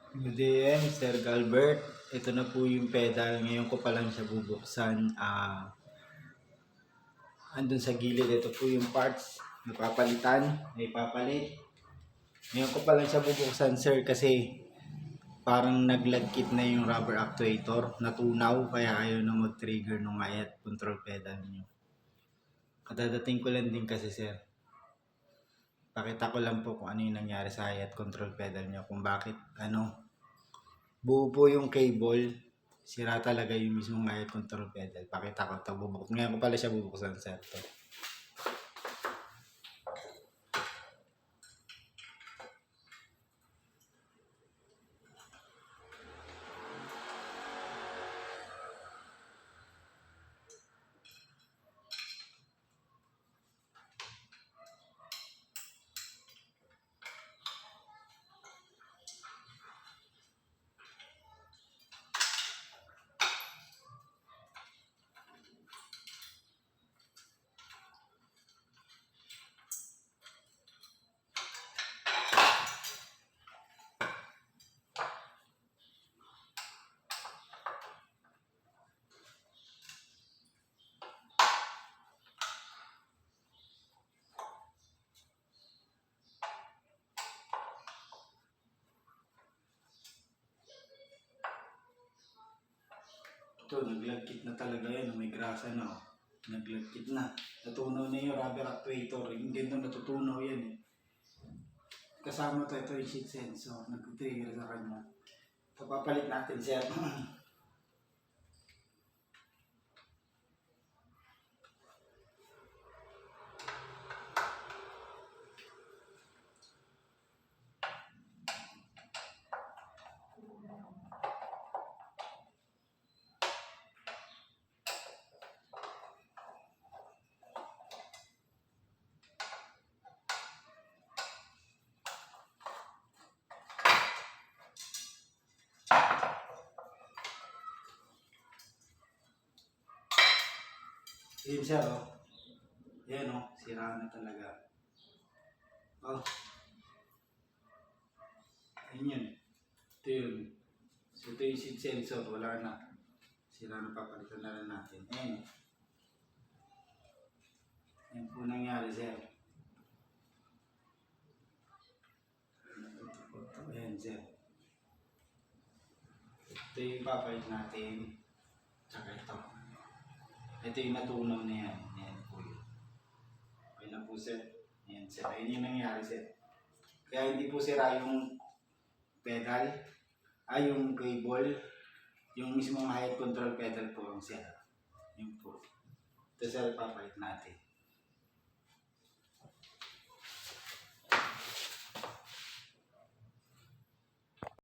Good day, Sir Galbert. Ito na po yung pedal. Ngayon ko pa lang siya bubuksan. Andun sa gilid, ito po yung parts. Napapalitan. May papalit. Ngayon ko pa lang siya bubuksan, sir, kasi parang naglagkit na yung rubber actuator. Natunaw, kaya ayaw na mag-trigger nung ayat control pedal nyo. Kadadating ko lang din kasi, sir. Pakita ko lang po kung ano yung nangyari sa ayat control pedal nyo. Kung bakit, buo po yung cable, sira talaga yung mismong ayat control pedal. Pakita ko ito, bubuksan. Ngayon ko pala siya bubuksan sa ito. Ito, naglagkit na talaga yan. May grasa na. Oh. Naglagkit na. Natunaw na yung rubber actuator. Hindi na natutunaw yan eh. Kasama ito yung sheet sensor. Nag-trigger sa kanya. Ito, papalit natin, sir. Yun, sir, oh. Yan, oh. Sira na talaga. Oh. Ayun yun. Ito yun. So, ito yung seat sensor. Wala na. Sira na, papalitan na lang natin. Ayan. Yan po nangyari, sir. Ayan, sir. Ito yung papalit natin. Tsaka ito. Ito yung natunaw na yan. Ayan po yun. Okay na po, sir. Ayan, sir. Ayan yung nangyari, sir. Kaya hindi po sira yung pedal. Yung cable. Yung mismong height control pedal po ang sira. Yun po. Ito, sir, papalit natin.